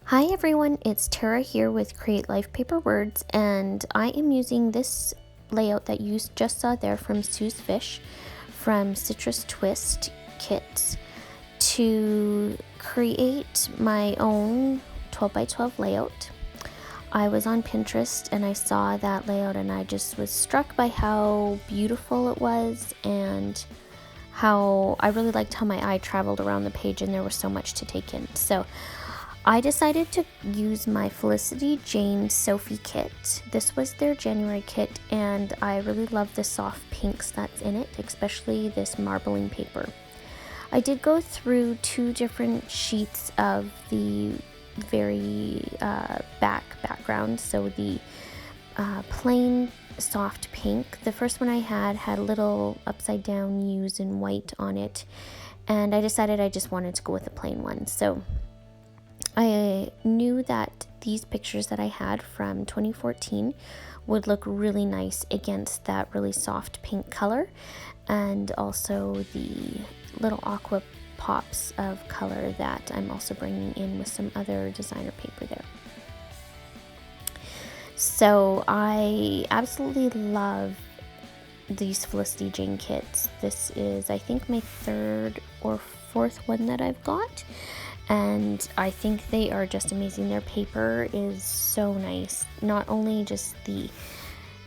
Hi everyone, it's Tara here with Create Life Paper Words, and I am using this layout that you just saw there from Sue's Fish from Citrus Twist Kits to create my own 12 by 12 layout. I was on Pinterest and I saw that layout and I just was struck by how beautiful it was and how I really liked how my eye traveled around the page and there was so much to take in. So I decided to use my Felicity Jane Sophie kit. This was their January kit and I really love the soft pinks that's in it, especially this marbling paper. I did go through two different sheets of the very background, so the plain soft pink. The first one I had little upside down U's in white on it, and I decided I just wanted to go with a plain one. So I knew that these pictures that I had from 2014 would look really nice against that really soft pink color, and also the little aqua pops of color that I'm also bringing in with some other designer paper there. So I absolutely love these Felicity Jane kits. This is, I think, my third or fourth one that I've got, and I think they are just amazing. Their paper is so nice, not only just the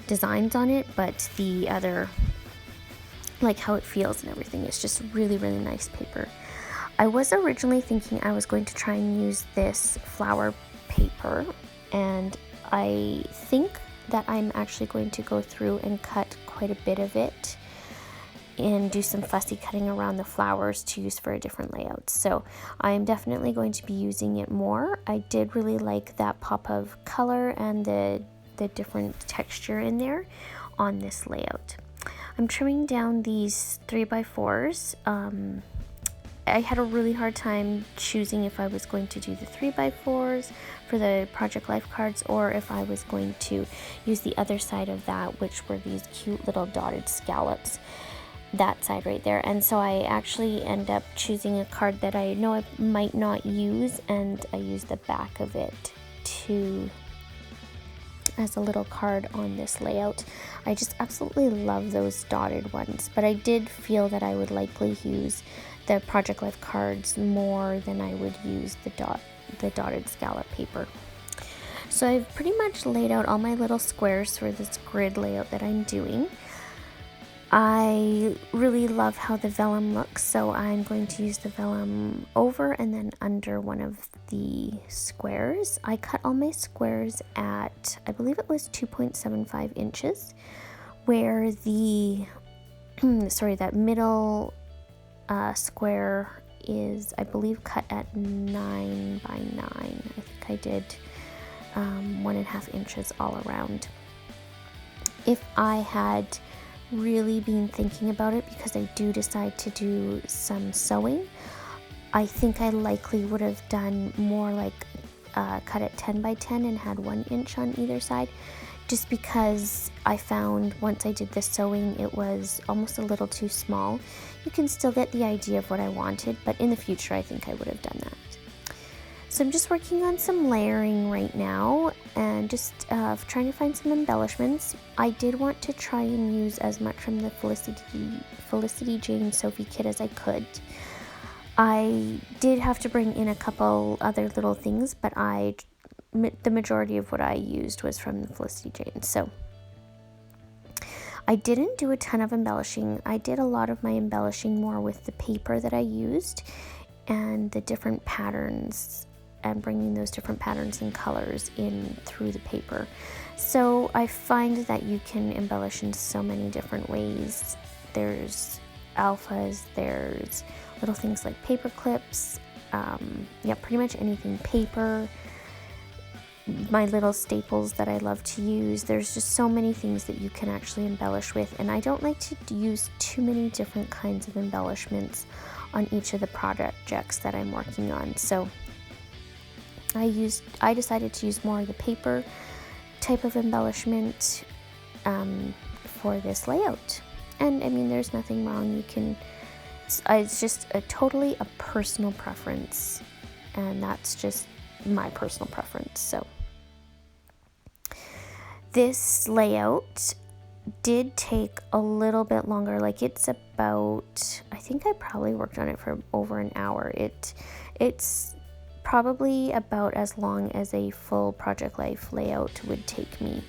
designs on it, but the other, like how it feels and everything. It's just really nice paper. I was originally thinking I was going to try and use this flower paper, and I think that I'm actually going to go through and cut quite a bit of it and do some fussy cutting around the flowers to use for a different layout. So I'm definitely going to be using it more. I did really like that pop of color and the different texture in there on this layout. I'm trimming down these 3x4s. I had a really hard time choosing if I was going to do the 3x4s for the Project Life cards or if I was going to use the other side of that, which were these cute little dotted scallops, that side right there. And so I actually end up choosing a card that I know I might not use, and I use the back of it as a little card on this layout. I just absolutely love those dotted ones, but I did feel that I would likely use the Project Life cards more than I would use the dotted scallop paper. So I've pretty much laid out all my little squares for this grid layout that I'm doing. I really love how the vellum looks, so I'm going to use the vellum over and then under one of the squares. I cut all my squares at, I believe it was 2.75 inches, where the, that middle square is, I believe, cut at 9 by 9. I think I did 1.5 inches all around. If I had really been thinking about it, because I do decide to do some sewing, I think I likely would have done more like cut at 10 by 10 and had 1 inch on either side, just because I found once I did the sewing it was almost a little too small. You can still get the idea of what I wanted, but in the future I think I would have done that. So I'm just working on some layering right now and just trying to find some embellishments. I did want to try and use as much from the Felicity Jane Sophie kit as I could. I did have to bring in a couple other little things, but the majority of what I used was from the Felicity Jane. So I didn't do a ton of embellishing. I did a lot of my embellishing more with the paper that I used and the different patterns, and bringing those different patterns and colors in through the paper. So I find that you can embellish in so many different ways. There's alphas, there's little things like paper clips, pretty much anything paper, my little staples that I love to use. There's just so many things that you can actually embellish with, and I don't like to use too many different kinds of embellishments on each of the projects that I'm working on. So I decided to use more of the paper type of embellishment for this layout. And I mean, there's nothing wrong. It's just totally a personal preference, and that's just my personal preference. So this layout did take a little bit longer. Like, it's about, I think I probably worked on it for over an hour. It's probably about as long as a full Project Life layout would take me,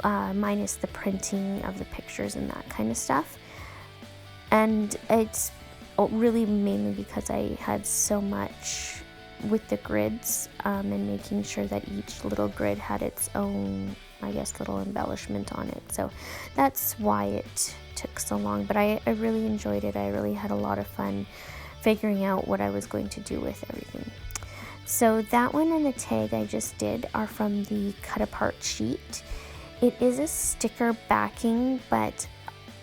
minus the printing of the pictures and that kind of stuff. And it's really mainly because I had so much with the grids, and making sure that each little grid had its own, I guess, little embellishment on it. So that's why it took so long, but I really enjoyed it. I really had a lot of fun figuring out what I was going to do with everything. So that one and the tag I just did are from the cut apart sheet. It is a sticker backing, but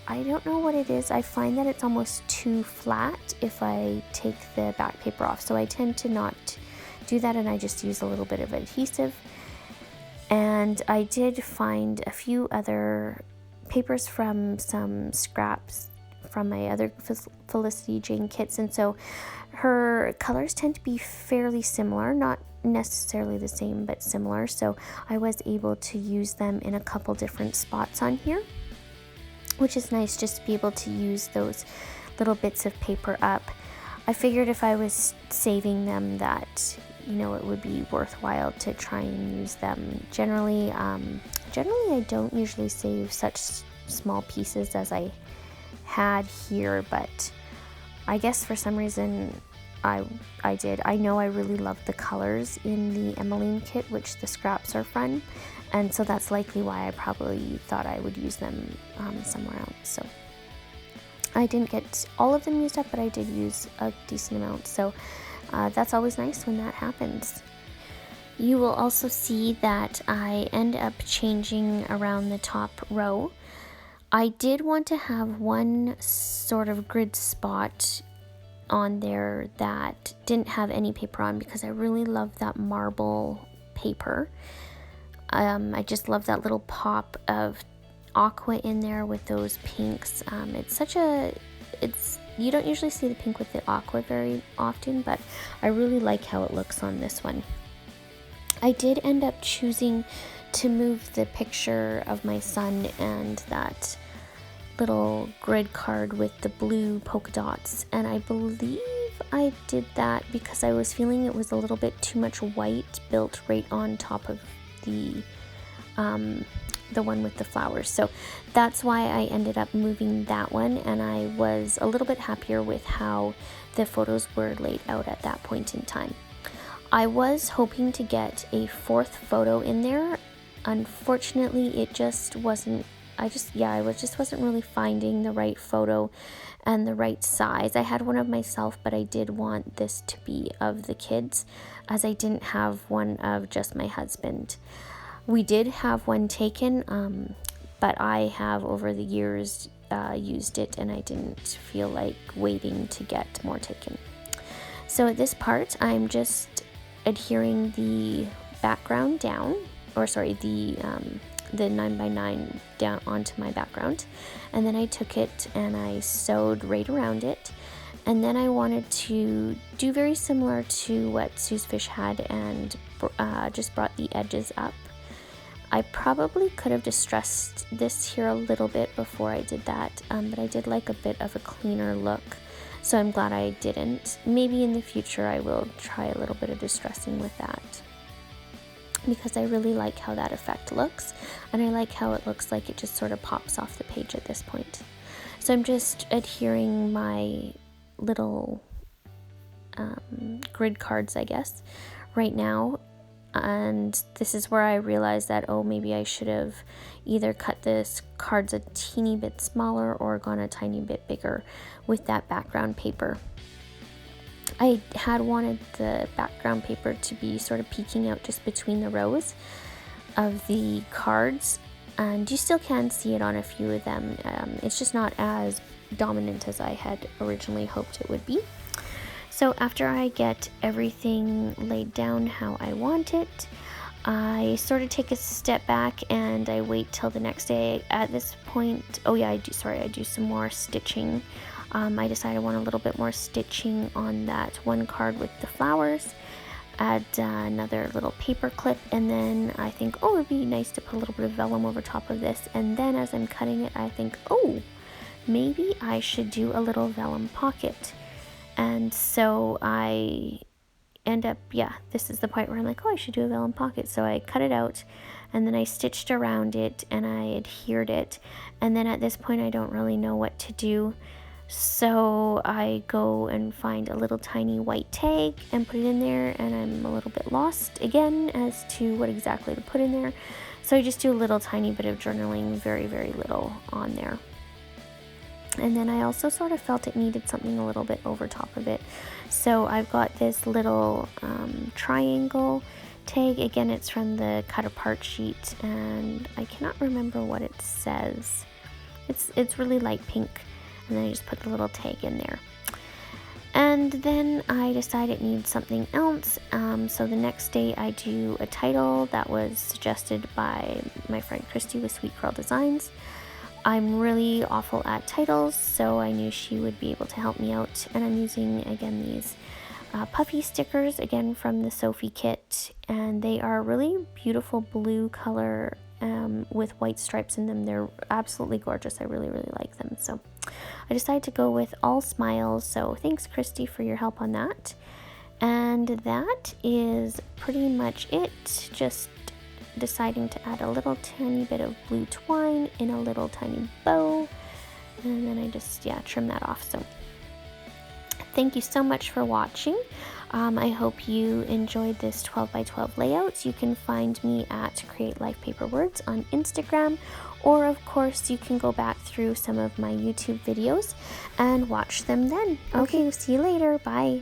I don't know what it is. I find that it's almost too flat if I take the back paper off. So I tend to not do that, and I just use a little bit of adhesive. And I did find a few other papers from some scraps from my other Felicity Jane kits. And so her colors tend to be fairly similar, not necessarily the same, but similar. So I was able to use them in a couple different spots on here, which is nice, just to be able to use those little bits of paper up. I figured if I was saving them that, you know, it would be worthwhile to try and use them. Generally I don't usually save such small pieces as I had here, but I guess for some reason I did. I know I really love the colors in the Emmeline kit, which the scraps are from, and so that's likely why I probably thought I would use them somewhere else. So I didn't get all of them used up, but I did use a decent amount. So that's always nice when that happens. You will also see that I end up changing around the top row. I did want to have one sort of grid spot on there that didn't have any paper on, because I really love that marble paper. I just love that little pop of aqua in there with those pinks. You don't usually see the pink with the aqua very often, but I really like how it looks on this one. I did end up choosing to move the picture of my son and that little grid card with the blue polka dots, and I believe I did that because I was feeling it was a little bit too much white built right on top of the one with the flowers. So that's why I ended up moving that one, and I was a little bit happier with how the photos were laid out at that point in time. I was hoping to get a fourth photo in there. Unfortunately, it just wasn't, I just wasn't really finding the right photo and the right size. I had one of myself, but I did want this to be of the kids, as I didn't have one of just my husband. We did have one taken, but I have over the years used it, and I didn't feel like waiting to get more taken. So at this part, I'm just adhering the background down, or sorry, the 9x9 down onto my background, and then I took it and I sewed right around it. And then I wanted to do very similar to what Sue's Fish had, and just brought the edges up. I probably could have distressed this here a little bit before I did that, but I did like a bit of a cleaner look, so I'm glad I didn't. Maybe in the future I will try a little bit of distressing with that, because I really like how that effect looks, and I like how it looks like it just sort of pops off the page at this point. So I'm just adhering my little grid cards, I guess, right now. And this is where I realized that, oh, maybe I should have either cut this cards a teeny bit smaller or gone a tiny bit bigger with that background paper. I had wanted the background paper to be sort of peeking out just between the rows of the cards, and you still can see it on a few of them. It's just not as dominant as I had originally hoped it would be. So after I get everything laid down how I want it, I sort of take a step back and I wait till the next day. At this point, I do some more stitching. I decided I want a little bit more stitching on that one card with the flowers, add another little paper clip, and then I think, oh, it'd be nice to put a little bit of vellum over top of this. And then as I'm cutting it, I think, oh, maybe I should do a little vellum pocket. And so I end up, yeah, this is the point where I'm like, oh, I should do a vellum pocket. So I cut it out, and then I stitched around it and I adhered it. And then at this point I don't really know what to do, so I go and find a little tiny white tag and put it in there, and I'm a little bit lost again as to what exactly to put in there. So I just do a little tiny bit of journaling, very, very little on there. And then I also sort of felt it needed something a little bit over top of it. So I've got this little triangle tag. Again, it's from the cut apart sheet, and I cannot remember what it says. It's really light pink. And then I just put the little tag in there. And then I decided it needs something else. So the next day I do a title that was suggested by my friend Christy with Sweet Curl Designs. I'm really awful at titles, so I knew she would be able to help me out. And I'm using, again, these puffy stickers, again from the Sophie kit. And they are really beautiful blue color with white stripes in them. They're absolutely gorgeous. I really, really like them. So I decided to go with all smiles. So thanks, Christy, for your help on that. And that is pretty much it. Just deciding to add a little tiny bit of blue twine in a little tiny bow. And then I just, yeah, trim that off. So thank you so much for watching. I hope you enjoyed this 12 by 12 layout. You can find me at Create Life Paper Words on Instagram, or of course you can go back through some of my YouTube videos and watch them then. Okay, see you later. Bye.